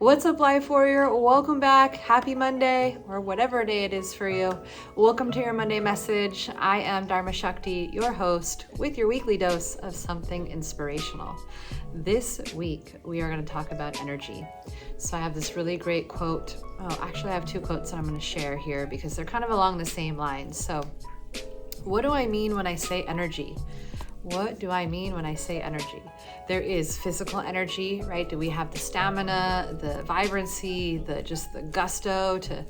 What's up, Life Warrior? Welcome back. Happy Monday, or whatever day it is for you. Welcome to your Monday message. I am Dharma Shakti, your host, with your weekly dose of something inspirational. This week, we are going to talk about energy. So I have this really great quote. Actually, I have two quotes that I'm going to share here because they're kind of along the same lines. So what do I mean when I say energy? What do I mean when I say energy? There is physical energy, right? Do we have the stamina, the vibrancy, the gusto to,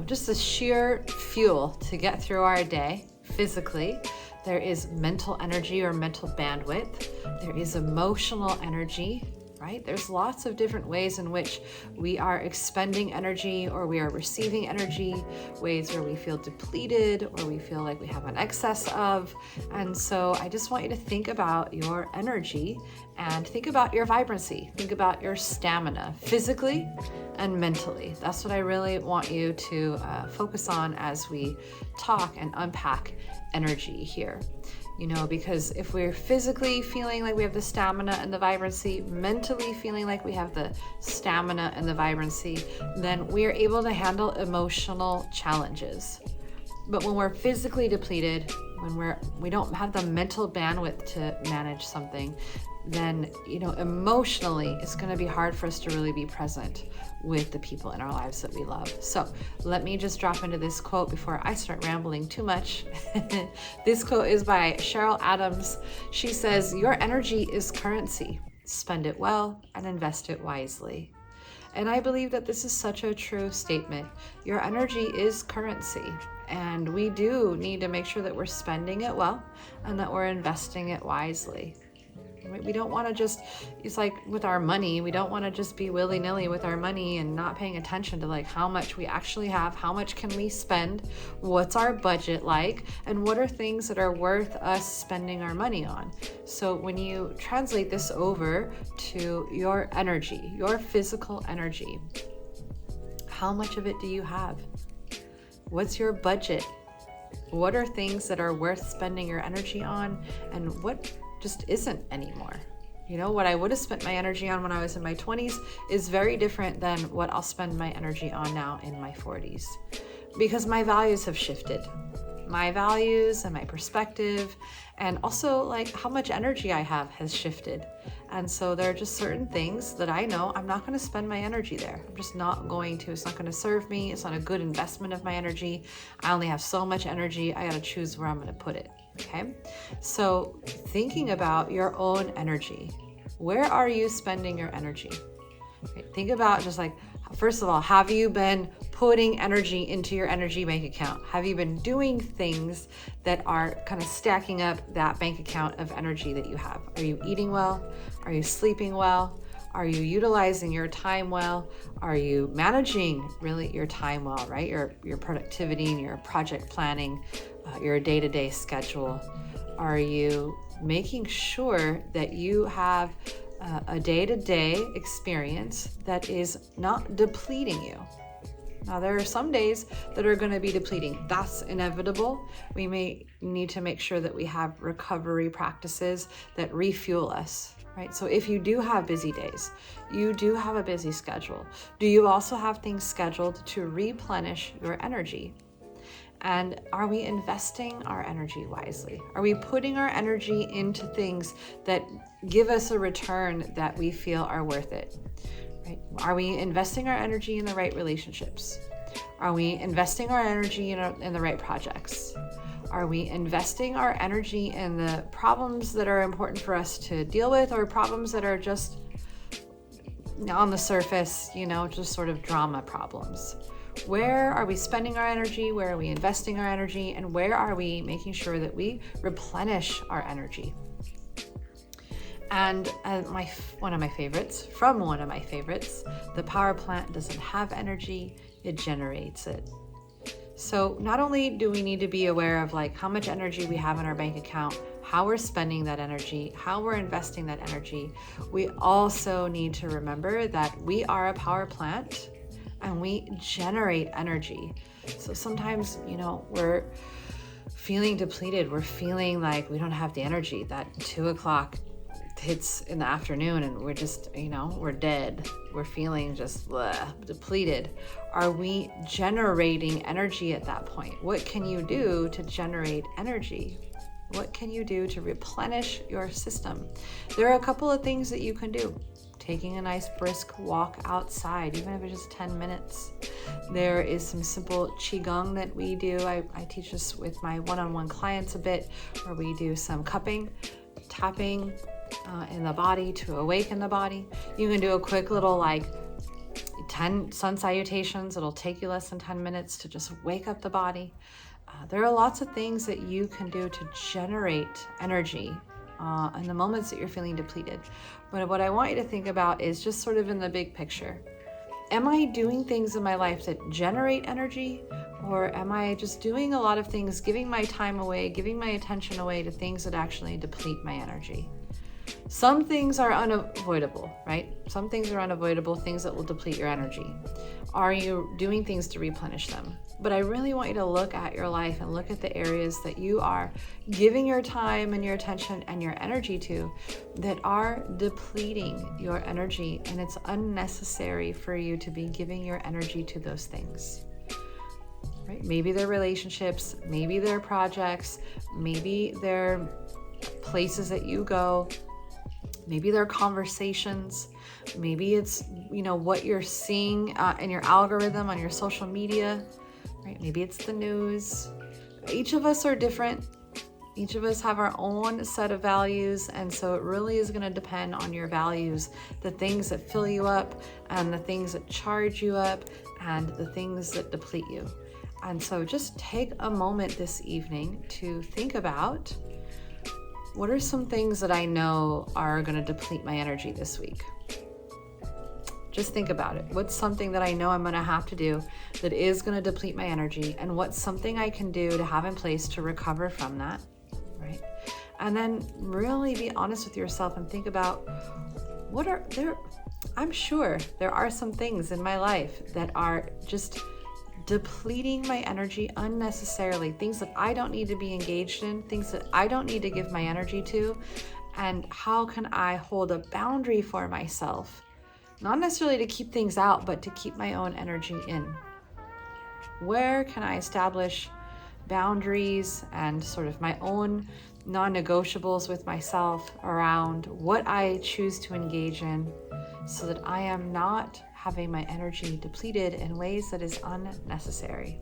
just the sheer fuel to get through our day physically? There is mental energy or mental bandwidth. There is emotional energy, right? There's lots of different ways in which we are expending energy or we are receiving energy, ways where we feel depleted or we feel like we have an excess of. And so I just want you to think about your energy and think about your vibrancy. Think about your stamina physically and mentally. That's what I really want you to focus on as we talk and unpack energy here. Because if we're physically feeling like we have the stamina and the vibrancy, mentally feeling like we have the stamina and the vibrancy, then we are able to handle emotional challenges. But when we're physically depleted, when we don't have the mental bandwidth to manage something, then, emotionally, it's going to be hard for us to really be present with the people in our lives that we love. So let me just drop into this quote before I start rambling too much. This quote is by Cheryl Adams. She says, "Your energy is currency. Spend it well and invest it wisely." And I believe that this is such a true statement. Your energy is currency, and we do need to make sure that we're spending it well and that we're investing it wisely. We don't want to it's like with our money, we don't want to just be willy-nilly with our money and not paying attention to like how much we actually have, how much can we spend, what's our budget like, and what are things that are worth us spending our money on. So when you translate this over to your energy, your physical energy, how much of it do you have? What's your budget? What are things that are worth spending your energy on, and what just isn't anymore? What I would have spent my energy on when I was in my 20s is very different than what I'll spend my energy on now in my 40s, because my values have shifted. My values and my perspective, and also like how much energy I have has shifted. And so there are just certain things that I know I'm not going to spend my energy there. I'm just not going to. It's not going to serve me. It's not a good investment of my energy. I only have so much energy. I got to choose where I'm going to put it. Okay. So thinking about your own energy, where are you spending your energy? Okay. Think about just like, first of all, have you been putting energy into your energy bank account? Have you been doing things that are kind of stacking up that bank account of energy that you have? Are you eating well? Are you sleeping well? Are you utilizing your time well? Are you managing really your time well, right? Your productivity and your project planning, your day-to-day schedule. Are you making sure that you have a day-to-day experience that is not depleting you? Now, there are some days that are going to be depleting. That's inevitable. We may need to make sure that we have recovery practices that refuel us, right? So if you do have busy days, you do have a busy schedule, do you also have things scheduled to replenish your energy? And are we investing our energy wisely? Are we putting our energy into things that give us a return that we feel are worth it? Right? Are we investing our energy in the right relationships? Are we investing our energy in the right projects? Are we investing our energy in the problems that are important for us to deal with, or problems that are just on the surface, just sort of drama problems? Where are we spending our energy? Where are we investing our energy? And where are we making sure that we replenish our energy? And one of my favorites, the power plant doesn't have energy, it generates it. So not only do we need to be aware of like how much energy we have in our bank account, how we're spending that energy, how we're investing that energy, we also need to remember that we are a power plant and we generate energy. So sometimes, we're feeling depleted. We're feeling like we don't have the energy. That 2 o'clock, hits in the afternoon and we're just, we're dead. We're feeling just depleted. Are we generating energy at that point? What can you do to generate energy? What can you do to replenish your system? There are a couple of things that you can do. Taking a nice brisk walk outside, even if it's just 10 minutes. There is some simple qigong that we do. I teach this with my one-on-one clients a bit, where we do some cupping, tapping in the body to awaken the body. You can do a quick little 10 sun salutations. It'll take you less than 10 minutes to just wake up the body. There are lots of things that you can do to generate energy in the moments that you're feeling depleted. But what I want you to think about is just sort of in the big picture. Am I doing things in my life that generate energy? Or am I just doing a lot of things, giving my time away, giving my attention away to things that actually deplete my energy? Some things are unavoidable, right? Some things are unavoidable, things that will deplete your energy. Are you doing things to replenish them? But I really want you to look at your life and look at the areas that you are giving your time and your attention and your energy to that are depleting your energy, and it's unnecessary for you to be giving your energy to those things. Right? Maybe they're relationships, maybe they're projects, maybe they're places that you go, maybe they're conversations, maybe it's what you're seeing in your algorithm on your social media, right? Maybe it's the news. Each of us are different. Each of us have our own set of values, and so it really is going to depend on your values, the things that fill you up and the things that charge you up and the things that deplete you. And so just take a moment this evening to think about, what are some things that I know are going to deplete my energy this week? Just think about it. What's something that I know I'm going to have to do that is going to deplete my energy? And what's something I can do to have in place to recover from that, right? And then really be honest with yourself and think about I'm sure there are some things in my life that are just depleting my energy unnecessarily, things that I don't need to be engaged in, things that I don't need to give my energy to. And how can I hold a boundary for myself? Not necessarily to keep things out, but to keep my own energy in. Where can I establish boundaries and sort of my own non-negotiables with myself around what I choose to engage in, so that I am not having my energy depleted in ways that is unnecessary?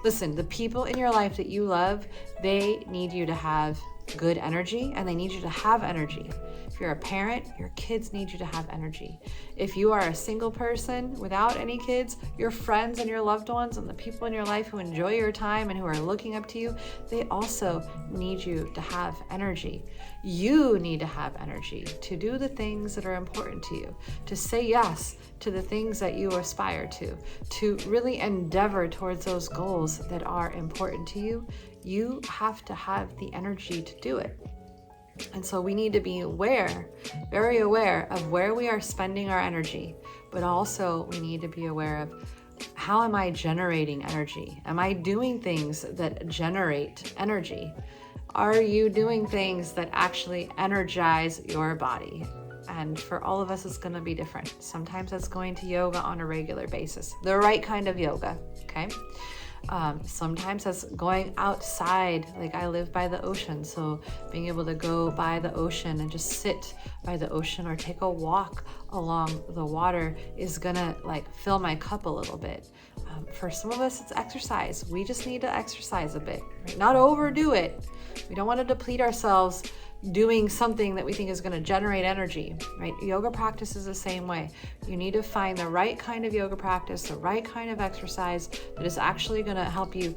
Listen, the people in your life that you love, they need you to have good energy, and they need you to have energy. If you're a parent, your kids need you to have energy. If you are a single person without any kids, your friends and your loved ones and the people in your life who enjoy your time and who are looking up to you, they also need you to have energy. You need to have energy to do the things that are important to you, to say yes to the things that you aspire to really endeavor towards those goals that are important to you. You have to have the energy to do it. And so we need to be aware, very aware of where we are spending our energy, but also we need to be aware of, how am I generating energy? Am I doing things that generate energy? Are you doing things that actually energize your body? And for all of us, it's going to be different. Sometimes that's going to yoga on a regular basis, the right kind of yoga, okay? Sometimes that's going outside. Like, I live by the ocean, so being able to go by the ocean and just sit by the ocean or take a walk along the water is gonna fill my cup a little bit. For some of us, it's exercise. We just need to exercise a bit, right? Not overdo it. We don't want to deplete ourselves doing something that we think is going to generate energy, right? Yoga practice is the same way. You need to find the right kind of yoga practice, the right kind of exercise that is actually going to help you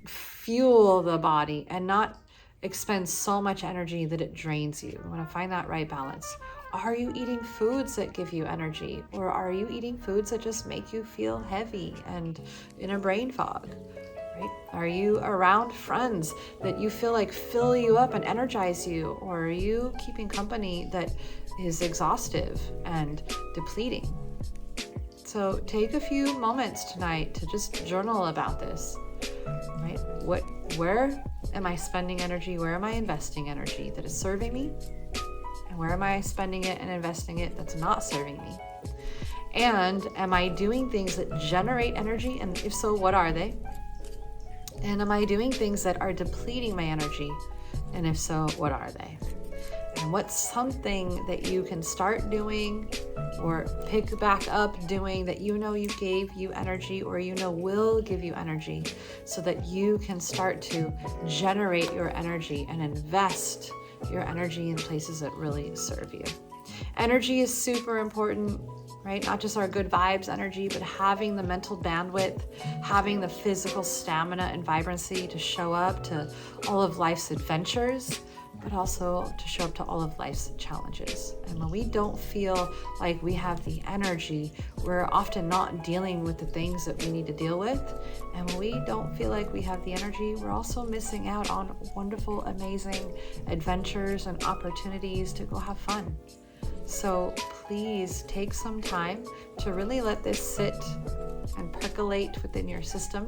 fuel the body and not expend so much energy that it drains you. You want to find that right balance. Are you eating foods that give you energy, or are you eating foods that just make you feel heavy and in a brain fog? Right? Are you around friends that you feel like fill you up and energize you, or are you keeping company that is exhaustive and depleting? So take a few moments tonight to just journal about this, right? Where am I spending energy? Where am I investing energy that is serving me? And where am I spending it and investing it that's not serving me? And am I doing things that generate energy? And if so, what are they? And am I doing things that are depleting my energy? And if so, what are they? And what's something that you can start doing or pick back up doing that you know you gave you energy, or you know will give you energy, so that you can start to generate your energy and invest your energy in places that really serve you. Energy is super important, right? Not just our good vibes energy, but having the mental bandwidth, having the physical stamina and vibrancy to show up to all of life's adventures, but also to show up to all of life's challenges. And when we don't feel like we have the energy, we're often not dealing with the things that we need to deal with. And when we don't feel like we have the energy, we're also missing out on wonderful, amazing adventures and opportunities to go have fun. So please take some time to really let this sit and percolate within your system,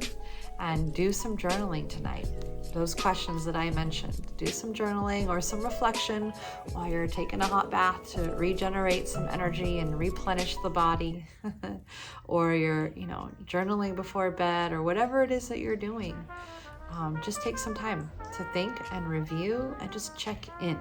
and do some journaling tonight. Those questions that I mentioned, do some journaling or some reflection while you're taking a hot bath to regenerate some energy and replenish the body, or you're, journaling before bed, or whatever it is that you're doing. Just take some time to think and review and just check in.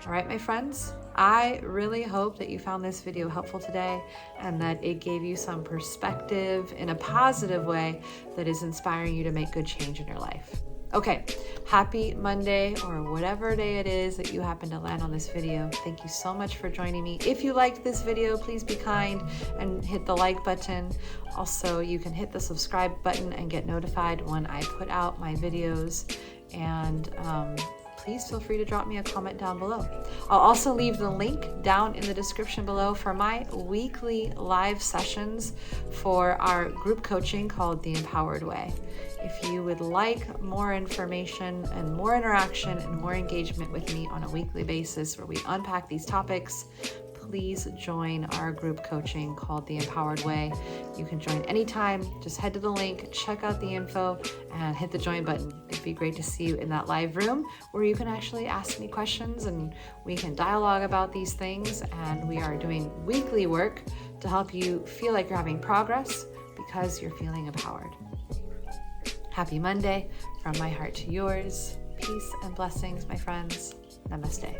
All right, my friends, I really hope that you found this video helpful today and that it gave you some perspective in a positive way that is inspiring you to make good change in your life. Okay, happy Monday, or whatever day it is that you happen to land on this video. Thank you so much for joining me. If you liked this video, please be kind and hit the like button. Also, you can hit the subscribe button and get notified when I put out my videos. And please feel free to drop me a comment down below. I'll also leave the link down in the description below for my weekly live sessions for our group coaching called The Empowered Way. If you would like more information and more interaction and more engagement with me on a weekly basis where we unpack these topics, please join our group coaching called The Empowered Way. You can join anytime. Just head to the link, check out the info, and hit the join button. It'd be great to see you in that live room where you can actually ask me questions and we can dialogue about these things. And we are doing weekly work to help you feel like you're having progress because you're feeling empowered. Happy Monday from my heart to yours. Peace and blessings, my friends. Namaste.